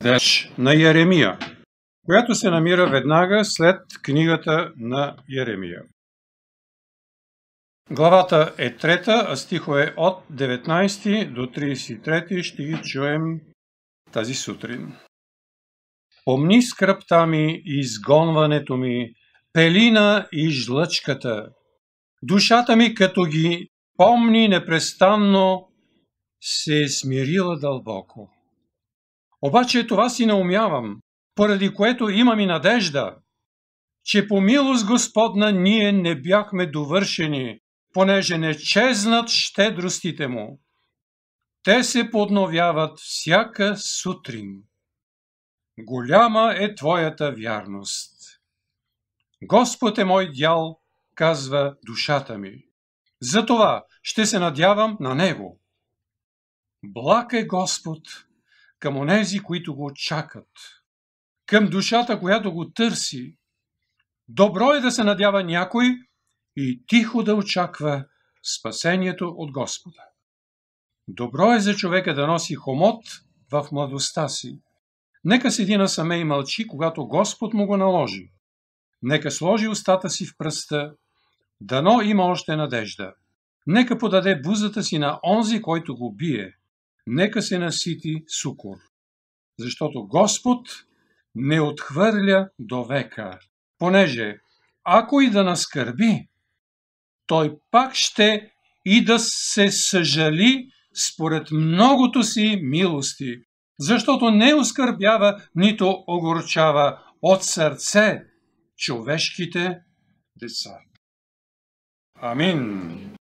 Реч на Йеремия, която се намира веднага след книгата на Йеремия. Главата е 3, а стихове от 19 до 33 ще ги чуем тази сутрин. Помни скръбта ми и изгонването ми, пелина и жлъчката. Душата ми, като ги помни непрестанно, се е смирила дълбоко. Обаче това си не умявам, поради което имам и надежда, че по милост Господна ние не бяхме довършени, понеже не чезнат щедростите му. Те се подновяват всяка сутрин. Голяма е твоята вярност. Господ е мой дял, казва душата ми. Затова ще се надявам на Него. Благ е Господ към онези, които го чакат, към душата, която го търси. Добро е да се надява някой и тихо да очаква спасението от Господа. Добро е за човека да носи хомот в младостта си. Нека седи насаме и мълчи, когато Господ му го наложи. Нека сложи устата си в пръста, дано има още надежда. Нека подаде бузата си на онзи, който го бие. Нека се насити с укор. Защото Господ не отхвърля до века, понеже ако и да наскърби, той пак ще и да се съжали според многото си милости, защото не оскърбява, нито огорчава от сърце човешките деца. Амин.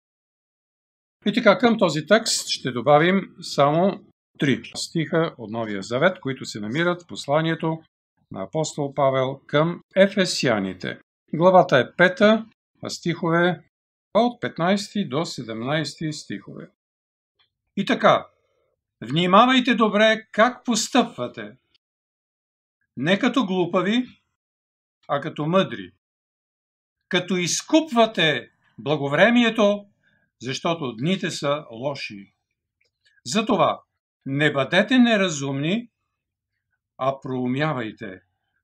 И така, към този текст ще добавим само 3 стиха от Новия Завет, които се намират в посланието на апостол Павел към ефесяните. Главата е 5, а стихове от 15 до 17 стихове. И така, внимавайте добре как постъпвате. Не като глупави, а като мъдри. Като изкупвате благовремието, защото дните са лоши. Затова не бъдете неразумни, а проумявайте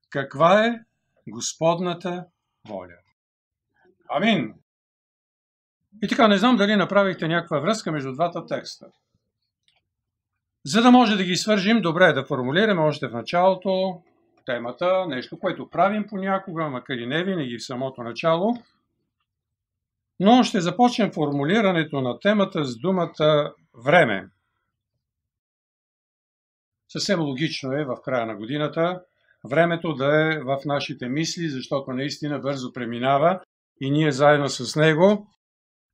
каква е Господната воля. Амин. И така, не знам дали направихте някаква връзка между двата текста. За да може да ги свържим, добре е да формулираме още в началото темата, нещо, което правим понякога, макар и не винаги в самото начало. Но ще започнем формулирането на темата с думата време. Съвсем логично е в края на годината времето да е в нашите мисли, защото наистина бързо преминава и ние заедно с него,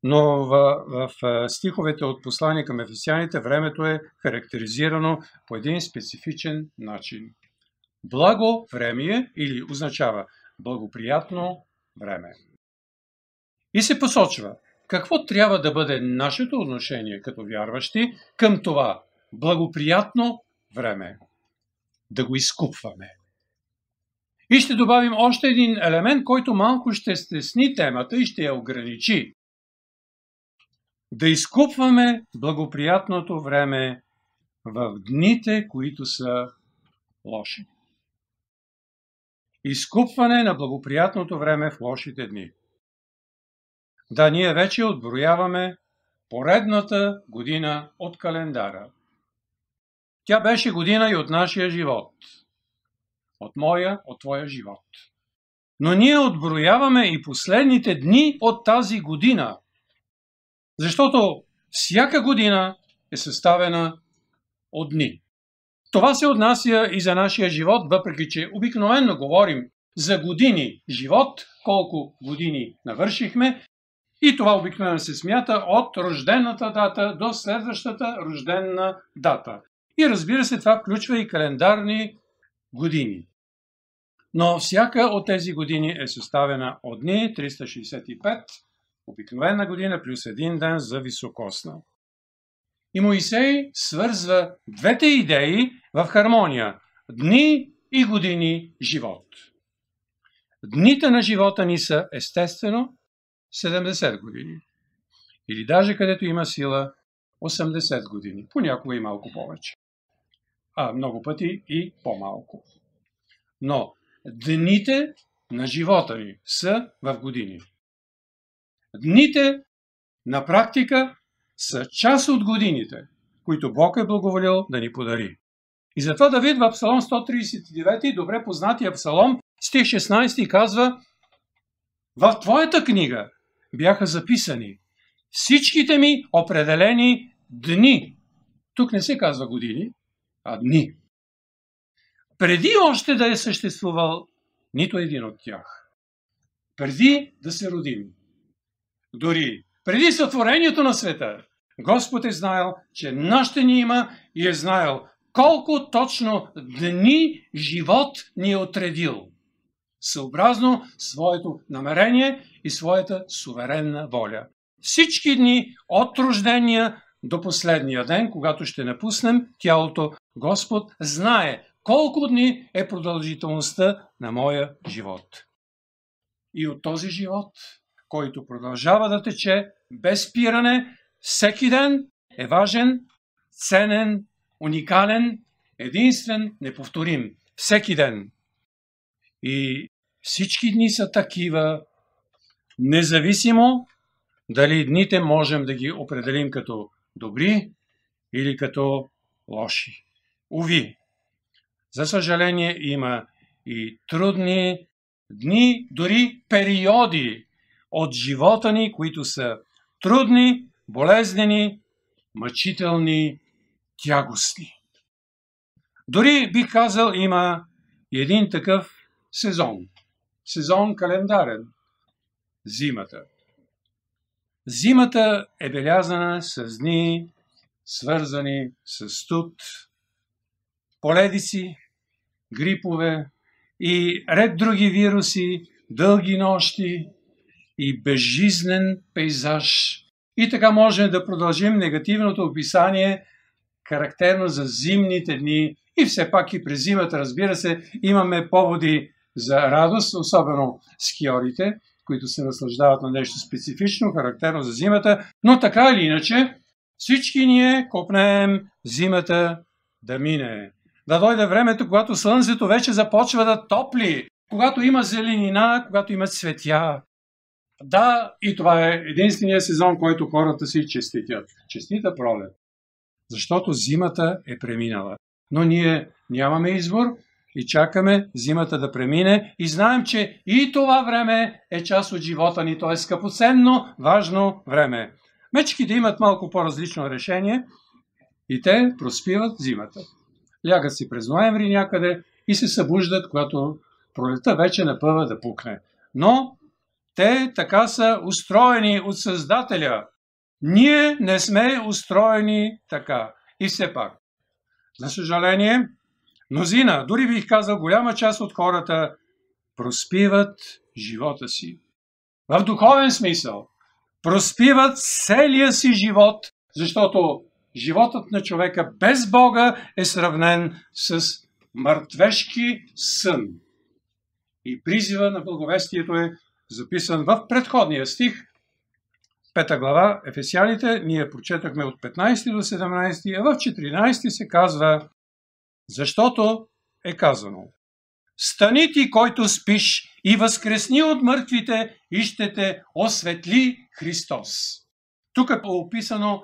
но в стиховете от послание към ефесяните времето е характеризирано по един специфичен начин. Благовремие или означава благоприятно време. И се посочва какво трябва да бъде нашето отношение като вярващи към това благоприятно време. Да го изкупваме. И ще добавим още един елемент, който малко ще стесни темата и ще я ограничи. Да изкупваме благоприятното време в дните, които са лоши. Изкупване на благоприятното време в лошите дни. Да, ние вече отброяваме поредната година от календара. Тя беше година и от нашия живот. От моя, от твоя живот. Но ние отброяваме и последните дни от тази година. Защото всяка година е съставена от дни. Това се отнася и за нашия живот, въпреки че обикновено говорим за години живот, колко години навършихме, и това обикновено се смята от рождената дата до следващата рождена дата. И разбира се, това включва и календарни години. Но всяка от тези години е съставена от дни, 365, обикновена година плюс един ден за високосна. И Моисей свързва двете идеи в хармония – дни и години живот. Дните на живота ни са естествено 70 години. Или даже където има сила 80 години. Понякога и малко повече. а много пъти и по-малко. Но дните на живота ни са в години. Дните на практика са част от годините, които Бог е благоволил да ни подари. И затова Давид в Псалом 139, добре познатия псалом, стих 16 казва: в твоята книга бяха записани всичките ми определени дни. Тук не се казва години, а дни. Преди още да е съществувал нито един от тях. Преди да се родим. Дори преди сътворението на света, Господ е знаел, че нощта ни има и е знаел колко точно дни живот ни е отредил, съобразно своето намерение и своята суверенна воля. Всички дни от рождения до последния ден, когато ще напуснем тялото, Господ знае колко дни е продължителността на моя живот. И от този живот, който продължава да тече без спиране, всеки ден е важен, ценен, уникален, единствен, неповторим. Всеки ден. И всички дни са такива, независимо дали дните можем да ги определим като добри или като лоши. Уви, за съжаление има и трудни дни, дори периоди от живота ни, които са трудни, болезнени, мъчителни, тягостни. Дори бих казал, има един такъв сезон. Сезон календарен. Зимата. Зимата е белязана с дни, свързани с студ, поледици, грипове и ред други вируси, дълги нощи и безжизнен пейзаж. И така можем да продължим негативното описание, характерно за зимните дни. И все пак и през зимата, разбира се, имаме поводи за радост, особено скиорите, които се наслаждават на нещо специфично, характерно за зимата. Но така или иначе, всички ние копнеем зимата да мине. Да дойде времето, когато слънцето вече започва да топли, когато има зеленина, когато има цветя. Да, и това е единствения сезон, който хората си честитят. Честита пролет. Защото зимата е преминала. Но ние нямаме избор и чакаме зимата да премине и знаем, че и това време е част от живота ни. То е скъпоценно, важно време. Мечките имат малко по-различно решение и те проспиват зимата. Лягат си през ноември някъде и се събуждат, когато пролета вече напъва да пукне. Но те така са устроени от Създателя. Ние не сме устроени така. И все пак, за съжаление, мнозина, дори бих казал голяма част от хората, проспиват живота си. В духовен смисъл. Проспиват целия си живот, защото животът на човека без Бога е сравнен с мъртвешки сън. И призива на благовестието е записан в предходния стих, 5 глава, Ефесяните, ние прочетахме от 15 до 17, а в 14 се казва: защото е казано: стани ти, който спиш, и възкресни от мъртвите, и ще те осветли Христос. Тук е описано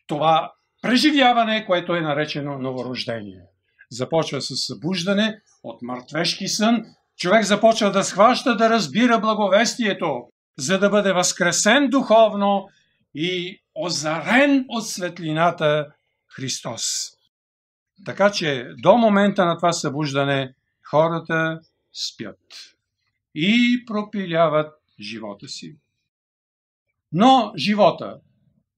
това преживяване, което е наречено новорождение. Започва с събуждане от мъртвешки сън. Човек започва да схваща, да разбира благовестието, за да бъде възкресен духовно и озарен от светлината Христос. Така че до момента на това събуждане хората спят и пропиляват живота си. Но живота,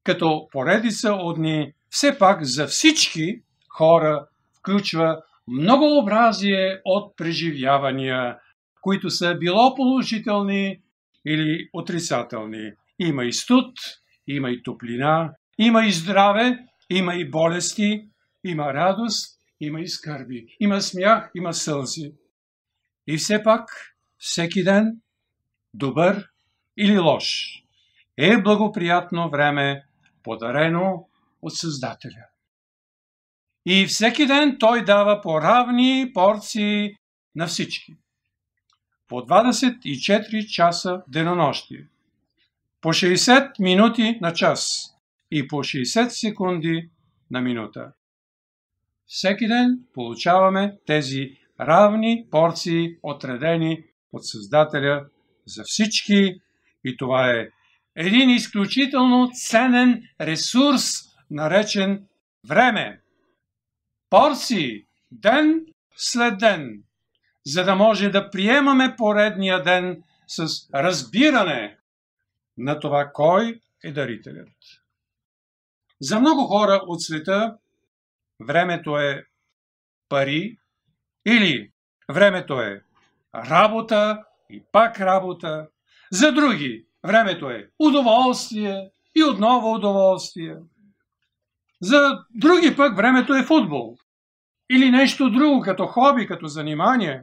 като поредица от дни, все пак за всички хора включва многообразие от преживявания, които са било положителни или отрицателни. Има и студ, има и топлина, има и здраве, има и болести, има радост, има и скърби, има смях, има сълзи. И все пак, всеки ден, добър или лош, е благоприятно време, подарено от Създателя. И всеки ден той дава по равни порции на всички. По 24 часа денонощие. По 60 минути на час и по 60 секунди на минута. Всеки ден получаваме тези равни порции, отредени от Създателя за всички, и това е един изключително ценен ресурс, наречен време. Порции, ден след ден, за да може да приемаме поредния ден с разбиране на това кой е дарителят. За много хора от света времето е пари или времето е работа и пак работа. За други времето е удоволствие и отново удоволствие. За други пък времето е футбол или нещо друго, като хоби, като занимание.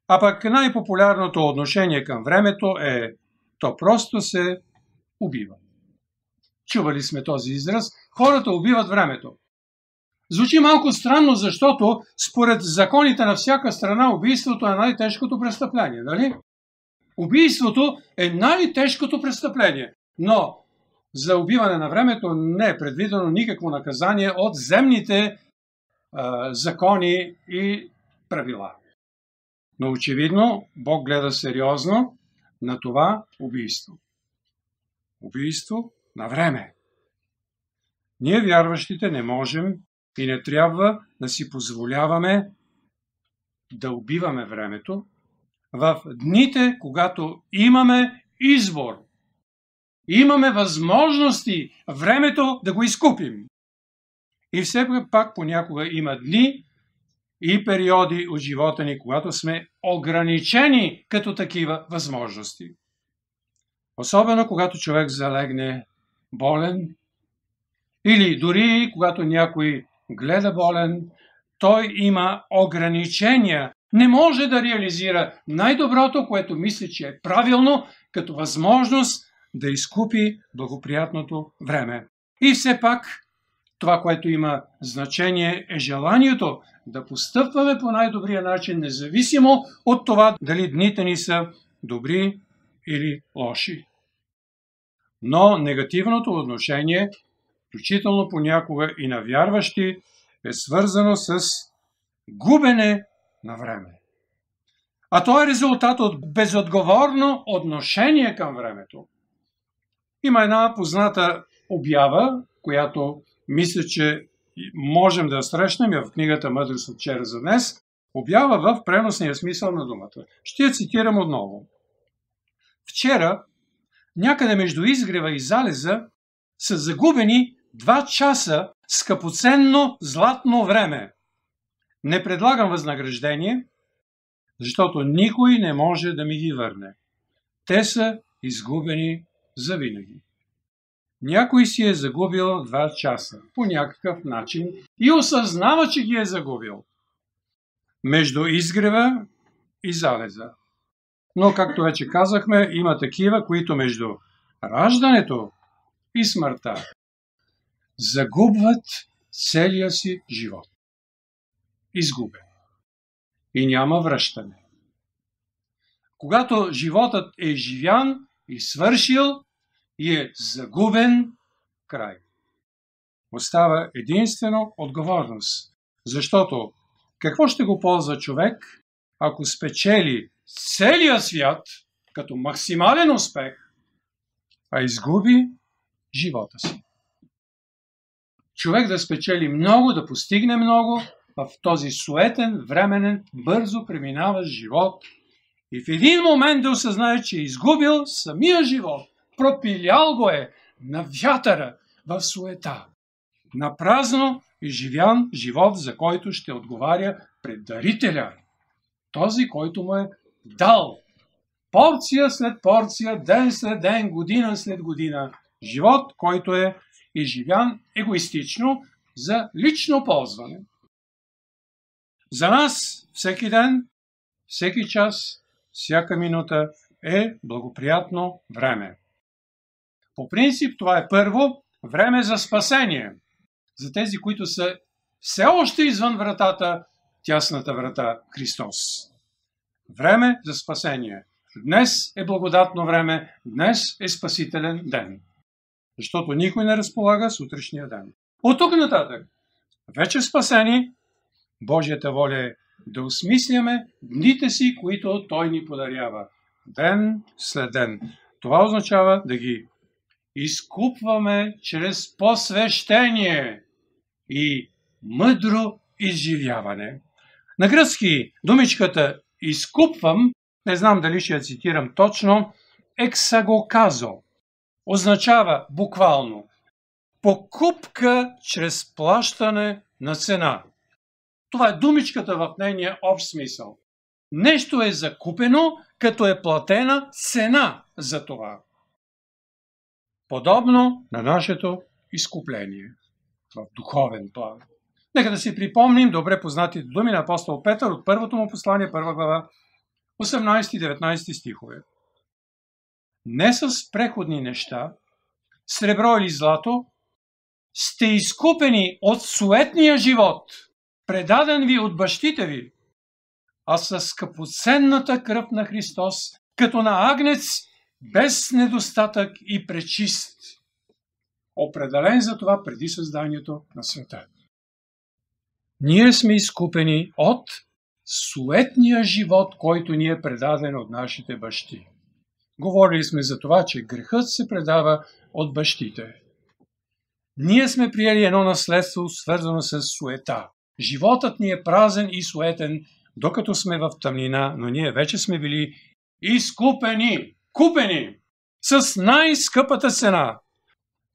А пък най-популярното отношение към времето е то просто се убива. Чували сме този израз? Хората убиват времето. Звучи малко странно, защото според законите на всяка страна убийството е най-тежкото престъпление, нали? Убийството е най-тежкото престъпление, но за убиване на времето не е предвидено никакво наказание от земните закони и правила. Но очевидно Бог гледа сериозно на това убийство. Убийство на време. Ние, вярващите, не можем и не трябва да си позволяваме да убиваме времето в дните, когато имаме избор. Имаме възможности времето да го изкупим. И все пак понякога има дни и периоди от живота ни, когато сме ограничени като такива възможности. Особено когато човек залегне болен или дори когато някой гледа болен, той има ограничения. Не може да реализира най-доброто, което мисли, че е правилно, като възможност да изкупи благоприятното време. И все пак това, което има значение, е желанието да постъпваме по най-добрия начин, независимо от това дали дните ни са добри или лоши. Но негативното отношение, включително понякога и на вярващи, е свързано с губене на време. А то е резултат от безотговорно отношение към времето. Има една позната обява, която мисля, че можем да срещнем в книгата "Мъдрост от вчера за днес", обява в преносния смисъл на думата. Ще я цитирам отново. Вчера, някъде между изгрева и залеза, са загубени 2 часа скъпоценно златно време. Не предлагам възнаграждение, защото никой не може да ми ги върне. Те са изгубени завинаги. Някой си е загубил 2 часа по някакъв начин и осъзнава, че ги е загубил. Между изгрева и залеза. Но, както вече казахме, има такива, които между раждането и смъртта загубват целия си живот. Изгубен. И няма връщане. Когато животът е живян и свършил и е загубен, край. Остава единствено отговорност. Защото какво ще го ползва човек, ако спечели целия свят като максимален успех, а изгуби живота си? Човек да спечели много, да постигне много, в този суетен, временен, бързо преминаващ живот и в един момент да осъзнае, че е изгубил самия живот. Пропилял го е на вятъра в суета. На празно и живян живот, за който ще отговаря пред дарителя. Този, който му е дал. Порция след порция, ден след ден, година след година. Живот, който е изживян егоистично за лично ползване. За нас всеки ден, всеки час, всяка минута е благоприятно време. По принцип това е първо време за спасение. За тези, които са все още извън вратата, тясната врата Христос. Време за спасение. Днес е благодатно време, днес е спасителен ден. Защото никой не разполага сутрешния ден. От тук нататък, вече спасени, Божията воля е да осмисляме дните си, които Той ни подарява. Ден след ден. Това означава да ги изкупваме чрез посвещение и мъдро изживяване. На гръцки думичката изкупвам, не знам дали ще я цитирам точно, ексагоказо. Означава буквално покупка чрез плащане на цена. Това е думичката в нейния общ смисъл. Нещо е закупено, като е платена цена за това. Подобно на нашето изкупление в духовен план. Нека да си припомним добре познатите думи на апостол Петър от първото му послание, 1 глава, 18-19 стихове. Не с преходни неща, сребро или злато, сте изкупени от суетния живот, предаден ви от бащите ви, а с скъпоценната кръв на Христос, като на агнец, без недостатък и пречист, определен за това преди създанието на света. Ние сме изкупени от суетния живот, който ни е предаден от нашите бащи. Говорили сме за това, че грехът се предава от бащите. Ние сме приели едно наследство, свързано с суета. Животът ни е празен и суетен, докато сме в тъмнина, но ние вече сме били изкупени, купени с най-скъпата цена,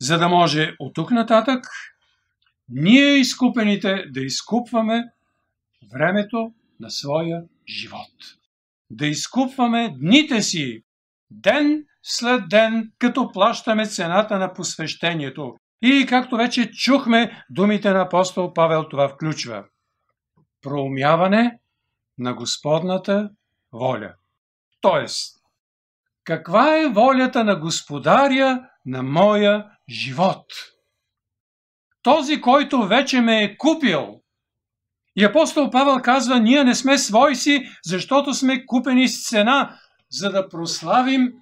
за да може от тук нататък ние изкупените да изкупваме времето на своя живот. Да изкупваме дните си, ден след ден, като плащаме цената на посвещението. И както вече чухме думите на апостол Павел, това включва проумяване на Господната воля. Тоест, каква е волята на Господаря на моя живот? Този, който вече ме е купил. И апостол Павел казва, ние не сме свои си, защото сме купени с цена, за да прославим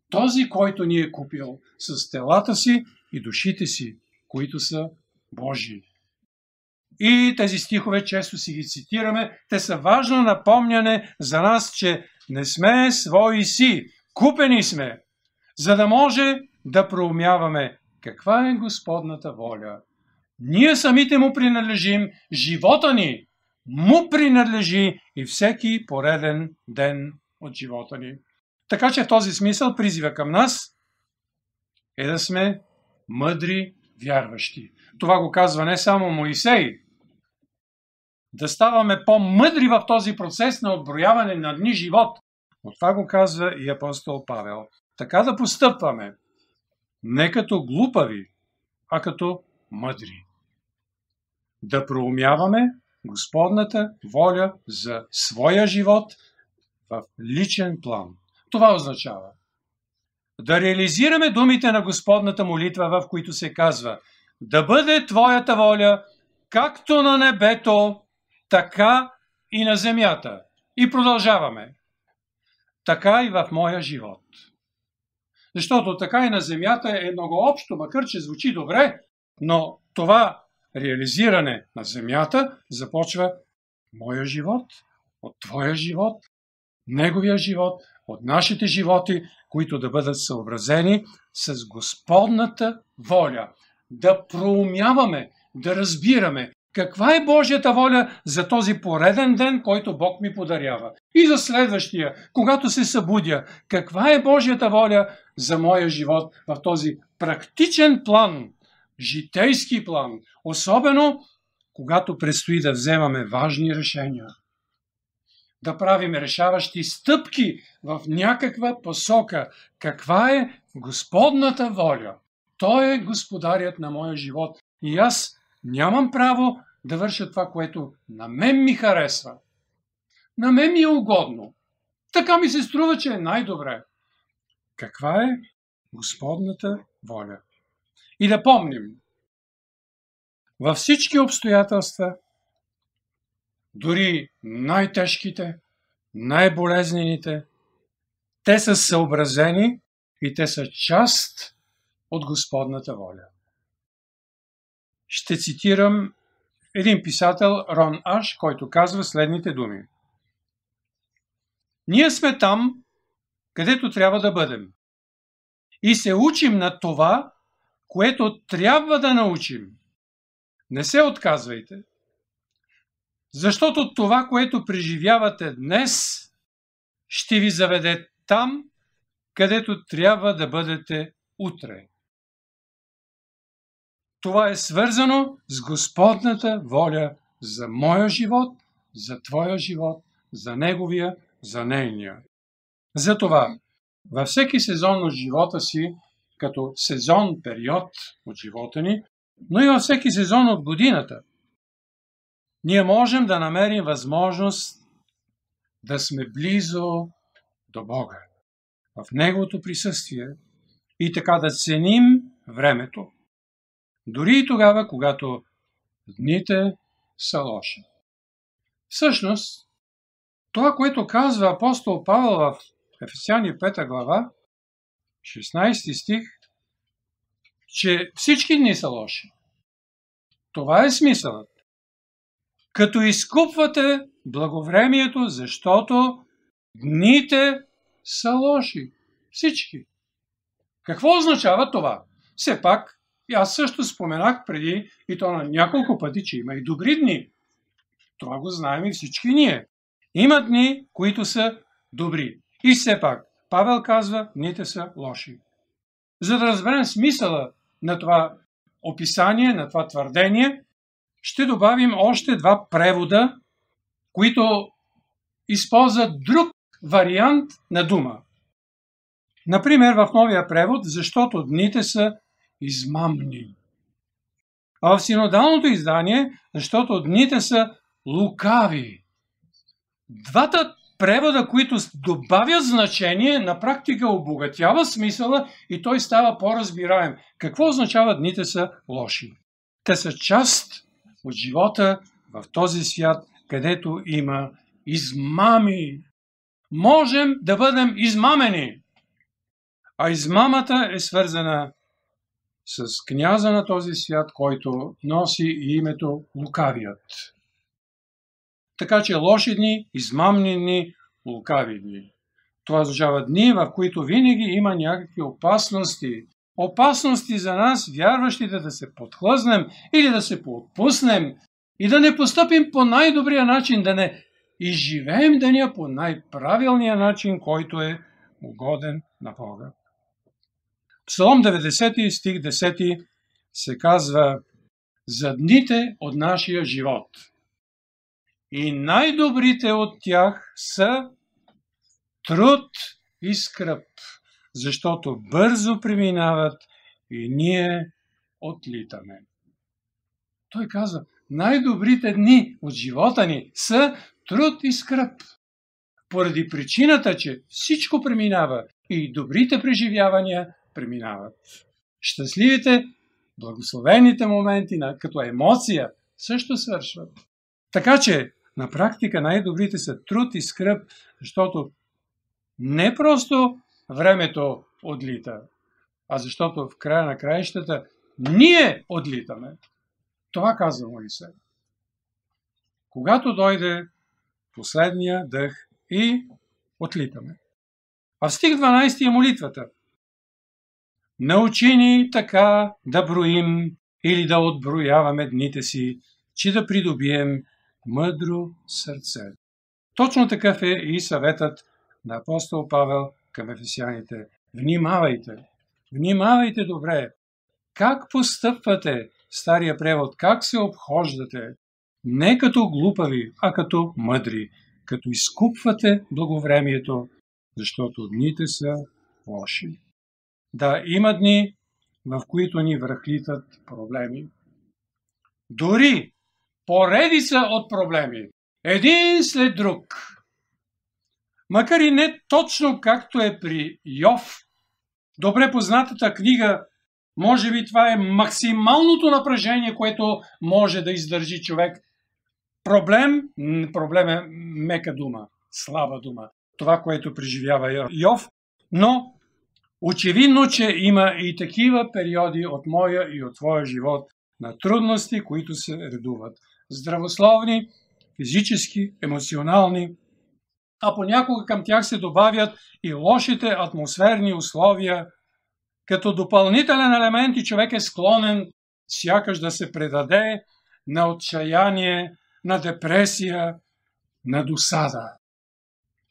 този, който ни е купил с телата си и душите си, които са Божии. И тези стихове често си ги цитираме. Те са важно напомняне за нас, че не сме свои си, купени сме, за да може да проумяваме каква е Господната воля. Ние самите му принадлежим, живота ни му принадлежи и всеки пореден ден от живота ни. Така че в този смисъл призива към нас е да сме мъдри вярващи. Това го казва не само Моисей. Да ставаме по-мъдри в този процес на отброяване на дни живот. Но това го казва и апостол Павел. Така да постъпваме. Не като глупави, а като мъдри. Да проумяваме Господната воля за своя живот в личен план. Това означава да реализираме думите на Господната молитва, в които се казва: да бъде Твоята воля, както на небето, така и на земята. И продължаваме. Така и в моя живот. Защото така и на земята е много общо, макар че звучи добре, но това реализиране на земята започва моя живот, от твоя живот, неговия живот, от нашите животи, които да бъдат съобразени с Господната воля. Да проумяваме, да разбираме каква е Божията воля за този пореден ден, който Бог ми подарява. И за следващия, когато се събудя, каква е Божията воля за моя живот в този практичен план, житейски план, особено когато предстои да вземаме важни решения. Да правим решаващи стъпки в някаква посока. Каква е Господната воля? Той е Господарят на моя живот. И аз нямам право да върша това, което на мен ми харесва. На мен ми е угодно. Така ми се струва, че е най-добре. Каква е Господната воля? И да помним, във всички обстоятелства, дори най-тежките, най-болезнените, те са съобразени и те са част от Господната воля. Ще цитирам един писател, Рон Аш, който казва следните думи. Ние сме там, където трябва да бъдем. И се учим на това, което трябва да научим. Не се отказвайте, защото това, което преживявате днес, ще ви заведе там, където трябва да бъдете утре. Това е свързано с Господната воля за моя живот, за твоя живот, за неговия, за нейния. Затова във всеки сезон от живота си, като сезон, период от живота ни, но и във всеки сезон от годината, ние можем да намерим възможност да сме близо до Бога, в Неговото присъствие и така да ценим времето. Дори и тогава, когато дните са лоши. Всъщност, това, което казва апостол Павел в Ефесяни 5 глава, 16 стих, че всички дни са лоши. Това е смисълът. Като изкупвате благовремието, защото дните са лоши. Всички. Какво означава това? Все пак, аз също споменах преди, и то на няколко пъти, че има и добри дни. Това го знаем и всички ние. Има дни, които са добри. И все пак, Павел казва, дните са лоши. За да разберем смисъла на това описание, на това твърдение, ще добавим още два превода, които използват друг вариант на дума. Например, в новия превод, защото дните са измамни. А в синодалното издание, защото дните са лукави. Двата превода, които добавят значение, на практика обогатява смисъла и той става по-разбираем. Какво означава дните са лоши? Те са част от живота в този свят, където има измами. Можем да бъдем измамени. А измамата е свързана с княза на този свят, който носи името Лукавият. Така че лоши дни, измамни дни, лукави дни. Това означава дни, в които винаги има някакви опасности. Опасности за нас, вярващите, да се подхлъзнем или да се поотпуснем и да не постъпим по най-добрия начин, да не изживеем деня по най-правилния начин, който е угоден на Бога. Псалом 90 стих 10 се казва за дните от нашия живот. И най-добрите от тях са труд и скръб, защото бързо преминават и ние отлитаме. Той казва, най-добрите дни от живота ни са труд и скръб. Поради причината, че всичко преминава и добрите преживявания преминават. Щастливите, благословените моменти като емоция също свършват. Така че, на практика най-добрите са труд и скръб, защото не просто времето отлита, а защото в края на краищата ние отлитаме. Това казва Моисей. Когато дойде последния дъх и отлитаме. А в стих 12 е молитвата. Научи ни така да броим или да отброяваме дните си, че да придобием мъдро сърце. Точно такъв е и съветът на апостол Павел към ефесяните. Внимавайте! Внимавайте добре! Как постъпвате, стария превод, как се обхождате? Не като глупави, а като мъдри, като изкупвате благовремието, защото дните са лоши. Да, има дни, в които ни връхлитат проблеми. Дори поредица от проблеми, един след друг. Макар и не точно както е при Йов, добре познатата книга Може би това е максималното напрежение, което може да издържи човек. Проблем е мека дума, слаба дума. Това, което преживява Йов. Но очевидно, че има и такива периоди от моя и от твоя живот на трудности, които се редуват. Здравословни, физически, емоционални, а понякога към тях се добавят и лошите атмосферни условия. Като допълнителен елемент и човек е склонен сякаш да се предаде на отчаяние, на депресия, на досада.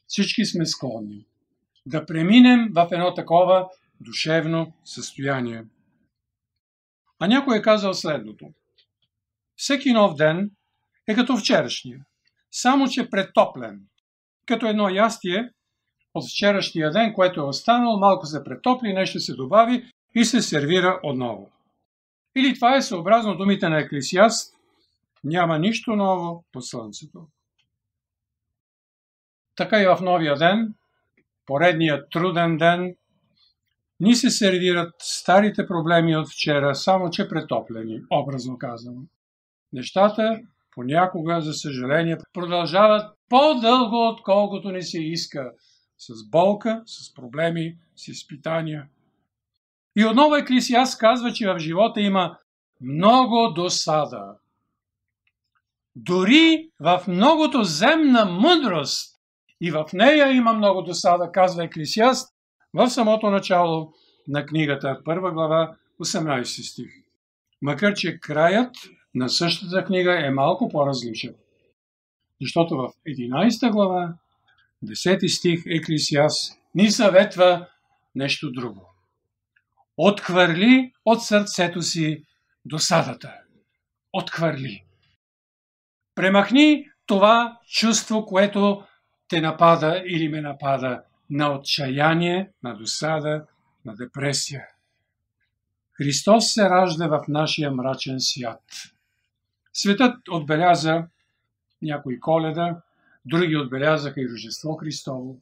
Всички сме склонни да преминем в едно такова душевно състояние. А някой е казал следното. Всеки нов ден е като вчерашния, само че претоплен. Като едно ястие от вчерашния ден, което е останало, малко се претопли, нещо се добави и се сервира отново. Или това е съобразно думите на Еклесиаст, няма нищо ново под слънцето. Така и в новия ден, поредният труден ден, ни се сервират старите проблеми от вчера, само че претоплени, образно казано. Нещата понякога, за съжаление, продължават по-дълго, отколкото ни се иска, с болка, с проблеми, с изпитания. И отново Еклесиаст казва, че в живота има много досада. Дори в многото земна мъдрост и в нея има много досада, казва Еклесиаст в самото начало на книгата, 1 глава, 18 стих. Макар че краят на същата книга е малко по-различен. Защото в 11 глава, 10 стих Еклесиаст ни съветва нещо друго. Отхвърли от сърцето си досадата. Отхвърли. Премахни това чувство, което те напада или ме напада на отчаяние, на досада, на депресия. Христос се ражда в нашия мрачен свят. Светът отбеляза някои Коледа, други отбелязаха и Рождество Христово.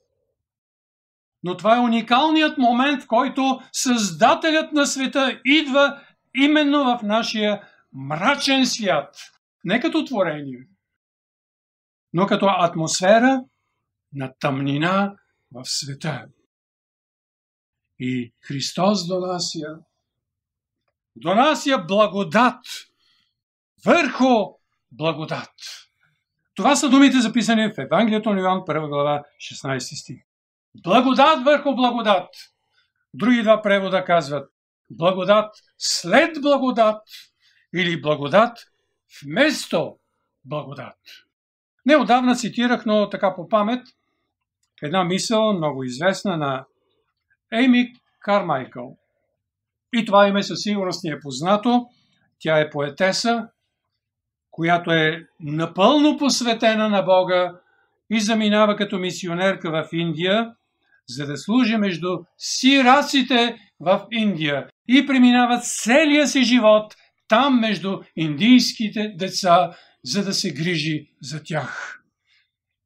Но това е уникалният момент, в който Създателят на света идва именно в нашия мрачен свят. Не като творение, но като атмосфера на тъмнина в света. И Христос донася благодат върху благодат. Това са думите записани в Евангелието на Йоан, 1 глава, 16 стих. Благодат върху благодат. Други два превода казват благодат след благодат или благодат вместо благодат. Неотдавна цитирах, но така по памет, една мисъл, много известна на Ейми Кармайкъл. И това име със сигурност ни е познато. Тя е поетеса, която е напълно посветена на Бога и заминава като мисионерка в Индия, за да служи между сираците в Индия и преминава целия си живот там между индийските деца, за да се грижи за тях.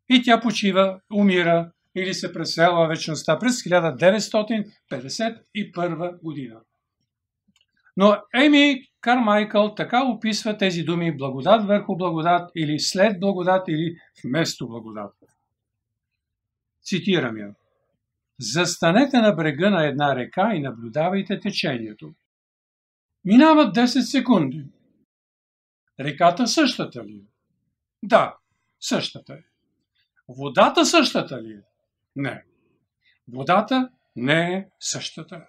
И тя почива, умира или се преселва в вечността през 1951 година. Но Ейми Кармайкъл така описва тези думи благодат върху благодат или след благодат или вместо благодат. Цитирам я. Застанете на брега на една река и наблюдавайте течението. Минават 10 секунди. Реката същата ли е? Да, същата е. Водата същата ли е? Не. Водата не е същата.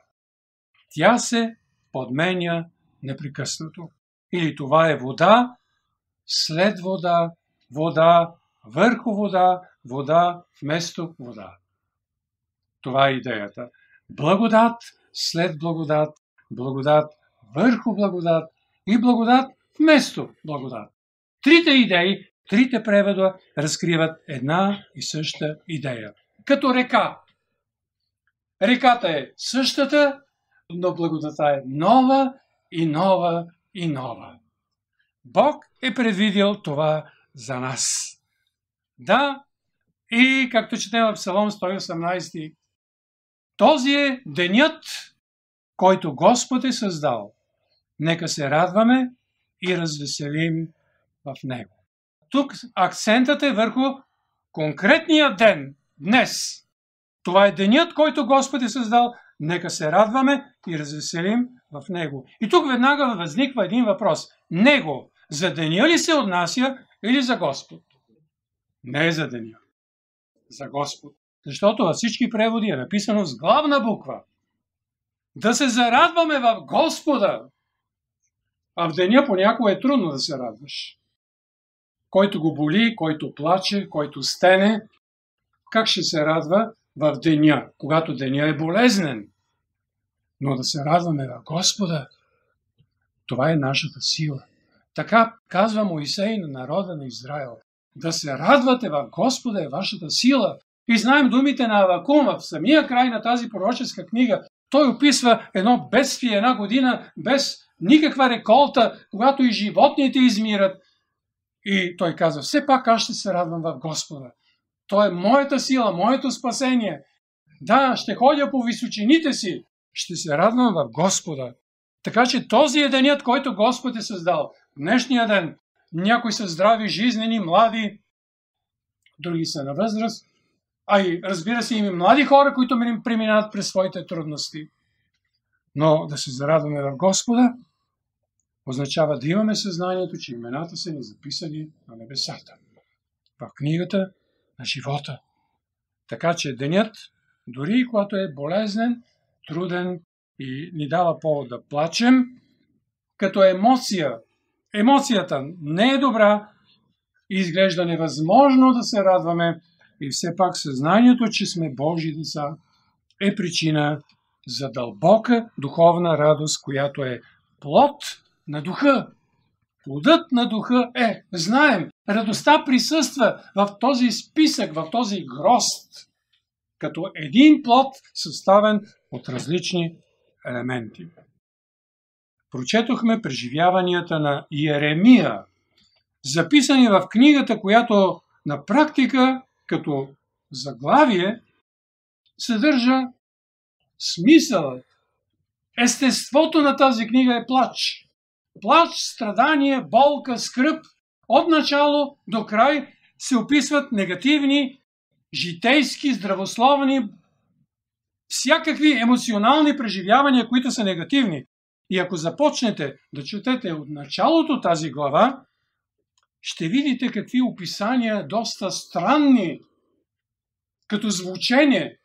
Тя се подменя непрекъснато. Или това е вода, след вода, вода, върху вода, вода, вместо вода. Това е идеята. Благодат, след благодат, благодат, върху благодат и благодат, вместо благодат. Трите идеи, трите превода разкриват една и съща идея. Като река. Реката е същата, но благодата е нова и нова и нова. Бог е предвидил това за нас. Да, и както четем в Псалом 118, този е денят, който Господ е създал. Нека се радваме и развеселим в него. Тук акцентът е върху конкретния ден, днес. Това е денят, който Господ е създал. Нека се радваме и развеселим в него. И тук веднага възниква един въпрос. Него за деня ли се отнася или за Господ? Не е за деня. За Господ. Защото във всички преводи е написано с главна буква. Да се зарадваме в Господа. А в деня понякога е трудно да се радваш. Който го боли, който плаче, който стене, как ще се радва в деня, когато деня е болезнен? Но да се радваме в Господа, това е нашата сила. Така казва Моисей на народа на Израел. Да се радвате в Господа е вашата сила. И знаем думите на Авакум в самия край на тази пророческа книга. Той описва едно бедствие, една година без никаква реколта, когато и животните измират. И той казва, все пак аз ще се радвам в Господа. Той е моята сила, моето спасение. Да, ще ходя по височините си. Ще се радвам в Господа. Така че този е денят, който Господ е създал. Днешния ден. Някои са здрави, жизнени, млади, други са на възраст. А и разбира се, има млади хора, които преминават през своите трудности. Но да се зарадваме в Господа означава да имаме съзнанието, че имената са ни записани на небесата. В книгата на живота. Така че денят, дори когато е болезнен, труден и ни дава повод да плачем, като емоция. Емоцията не е добра и изглежда невъзможно да се радваме и все пак съзнанието, че сме Божи деца, е причина за дълбока духовна радост, която е плод на духа. Плодът на духа е, знаем, радостта присъства в този списък, в този грозд, като един плод, съставен от различни елементи. Прочетохме преживяванията на Йеремия, записани в книгата, която на практика, като заглавие, съдържа смисълът. Естеството на тази книга е плач. Плач, страдание, болка, скръб. От начало до край се описват негативни, житейски, здравословни, всякакви емоционални преживявания, които са негативни. И ако започнете да четете от началото тази глава, ще видите какви описания доста странни, като звучение,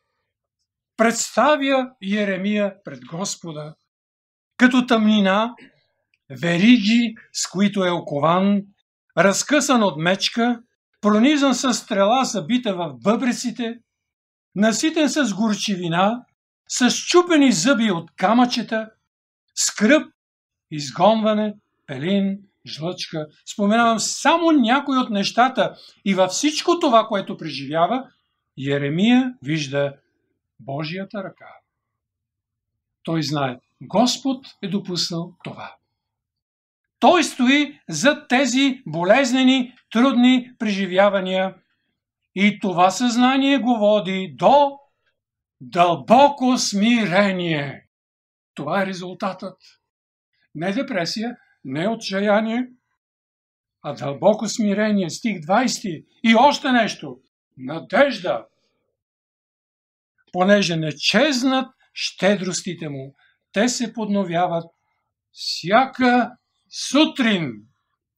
представя Йеремия пред Господа. Като тъмнина, вериги, с които е окован, разкъсан от мечка, пронизан с стрела, забита в бъбреците, наситен с горчивина, с чупени зъби от камъчета, скръб, изгонване, пелин, жлъчка. Споменавам само някои от нещата и във всичко това, което преживява, Йеремия вижда Божията ръка. Той знае, Господ е допуснал това. Той стои зад тези болезнени, трудни преживявания и това съзнание го води до дълбоко смирение. Това е резултатът. Не депресия, не отчаяние, а дълбоко смирение. Стих 20. И още нещо. Надежда. Понеже не чезнат щедростите му, те се подновяват всяка сутрин,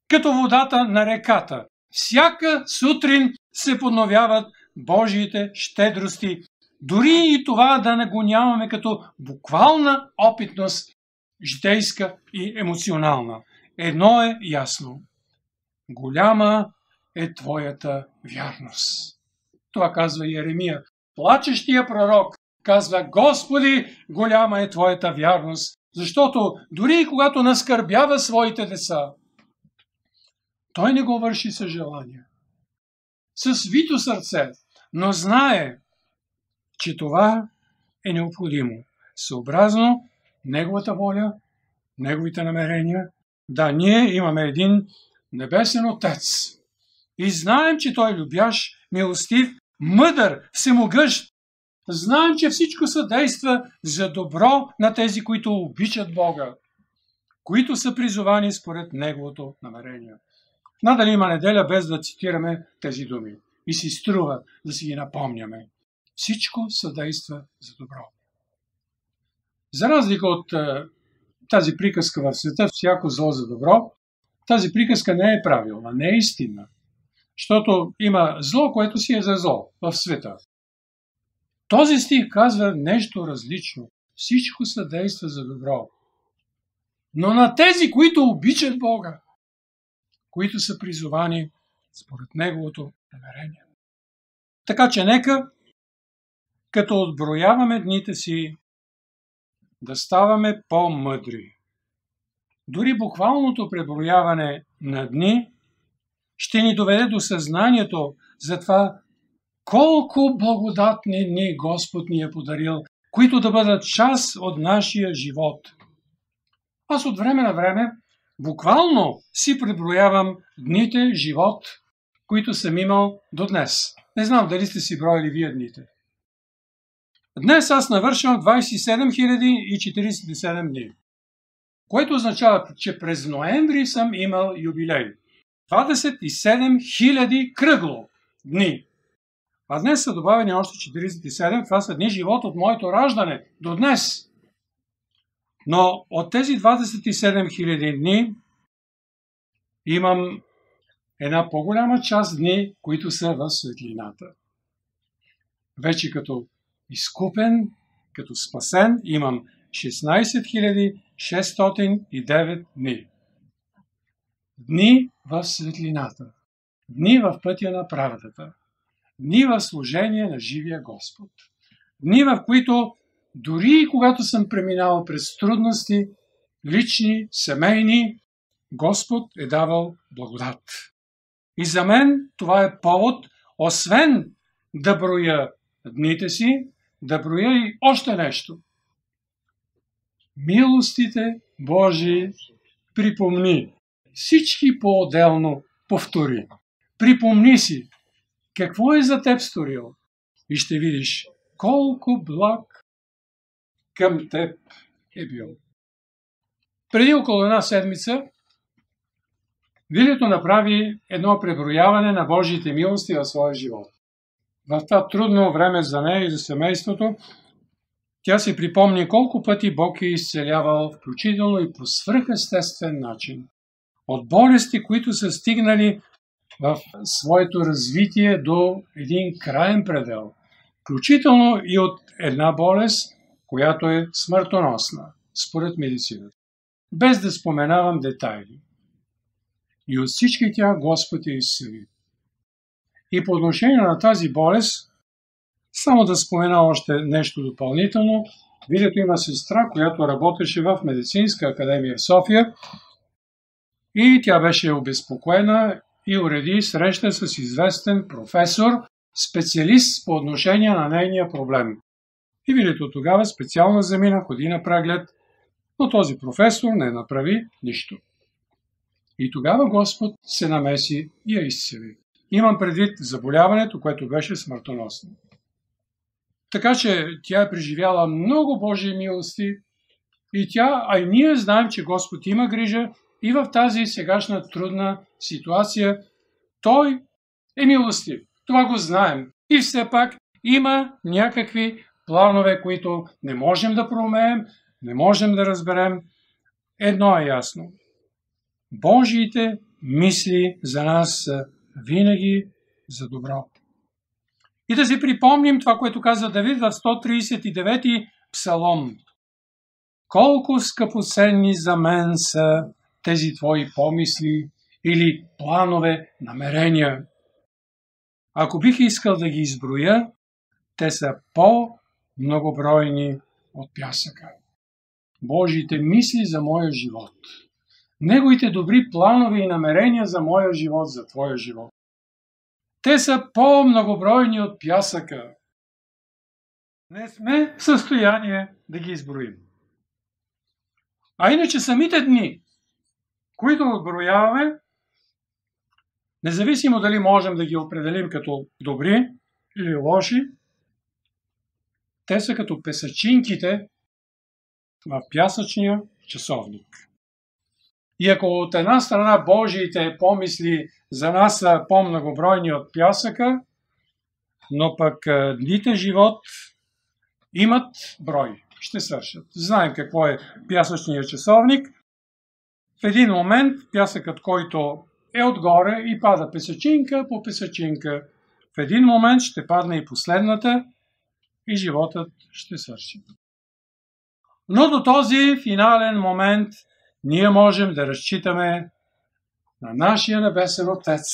като водата на реката. Всяка сутрин се подновяват Божиите щедрости. Дори и това да не го нямаме като буквална опитност, житейска и емоционална. Едно е ясно. Голяма е твоята вярност. Това казва Йеремия. Плачещия пророк казва, Господи, голяма е твоята вярност. Защото дори и когато наскърбява своите деца, той не го върши със желание. Със свито сърце, но знае, че това е необходимо. Съобразно неговата воля, неговите намерения. Да, ние имаме един небесен Отец. И знаем, че той е любящ, милостив, мъдър, всемогъщ. Знаем, че всичко съдейства за добро на тези, които обичат Бога, които са призовани според Неговото намерение. Надали има неделя без да цитираме тези думи. И си струва да си ги напомняме. Всичко съдейства за добро. За разлика от тази приказка в света, всяко зло за добро, тази приказка не е правилна, не е истинна. Защото има зло, което си е за зло в света. Този стих казва нещо различно. Всичко съдейства за добро. Но на тези, които обичат Бога, които са призовани според Неговото намерение. Така че нека, като отброяваме дните си, да ставаме по-мъдри. Дори буквалното преброяване на дни ще ни доведе до съзнанието за това колко благодатни дни Господ ни е подарил, които да бъдат част от нашия живот. Аз от време на време буквално си преброявам дните живот, които съм имал до днес. Не знам дали сте си броили вие дните. Днес аз навършвам 27 047 дни, което означава, че през ноември съм имал юбилей. 27 000 кръгло дни. А днес са добавени още 47, това са дни живот от моето раждане до днес. Но от тези 27 000 дни имам една по-голяма част дни, които са в светлината. Вече като изкупен, като спасен, имам 16 609 дни. Дни в светлината. Дни в пътя на правдата. Дни в служение на живия Господ. Дни, в които дори когато съм преминавал през трудности, лични, семейни, Господ е давал благодат. И за мен това е повод, освен да броя дните си, да броя и още нещо. Милостите Божии припомни. Всички по-отделно повтори. Припомни си какво е за теб сторил и ще видиш колко благ към теб е бил. Преди около една седмица Видеото направи едно преброяване на Божиите милости в своя живот. В това трудно време за нея и за семейството, тя си припомни колко пъти Бог е изцелявал, включително и по свръхестествен начин, от болести, които са стигнали в своето развитие до един краен предел, включително и от една болест, която е смъртоносна, според медицината. Без да споменавам детайли. И от всички тях Господ е изцели. И по отношение на тази болест, само да спомена още нещо допълнително. Видеото има сестра, която работеше в Медицинска академия в София и тя беше обезпокоена и уреди среща с известен професор, специалист по отношение на нейния проблем. И видеото тогава специално замина, ходи на преглед, но този професор не направи нищо. И тогава Господ се намеси и я изцели. Имам предвид заболяването, което беше смъртоносно. Така че тя е преживяла много Божии милости и тя, а и ние знаем, че Господ има грижа и в тази сегашна трудна ситуация Той е милостив. Това го знаем. И все пак има някакви планове, които не можем да проумеем, не можем да разберем. Едно е ясно. Божиите мисли за нас са винаги за добро. И да си припомним това, което каза Давид в 139-ти псалом. Колко скъпоценни за мен са тези твои помисли или планове, намерения. Ако бих искал да ги изброя, те са по-многобройни от пясъка. Божиите мисли за моя живот. Неговите добри планове и намерения за моя живот, за твоя живот. Те са по-многобройни от пясъка. Не сме в състояние да ги изброим. А иначе самите дни, които отброяваме, независимо дали можем да ги определим като добри или лоши, Те са като песачинките в пясъчния часовник. И ако от една страна Божиите помисли за нас са по-многобройни от пясъка, но пък дните живот имат брой. Ще свършат. Знаем какво е пясъчният часовник. В един момент пясъкът, който е отгоре и пада песачинка по песачинка, в един момент ще падне и последната и животът ще свърши. Но до този финален момент ние можем да разчитаме на нашия небесен Отец.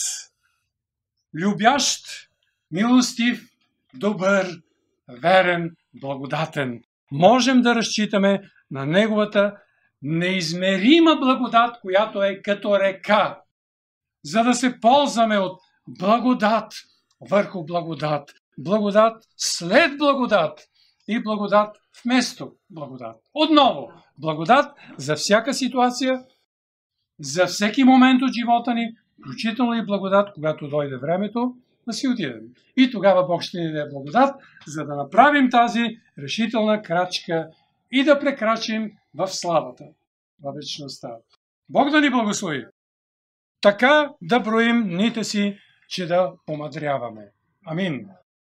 Любящ, милостив, добър, верен, благодатен. Можем да разчитаме на Неговата неизмерима благодат, която е като река, за да се ползваме от благодат върху благодат, благодат след благодат и благодат вместо благодат. Отново, благодат за всяка ситуация, за всеки момент от живота ни, включително и благодат, когато дойде времето да си отидем. И тогава Бог ще ни даде благодат, за да направим тази решителна крачка и да прекрачим в славата, в вечността. Бог да ни благослови. Така да броим дните си, че да помъдряваме. Амин.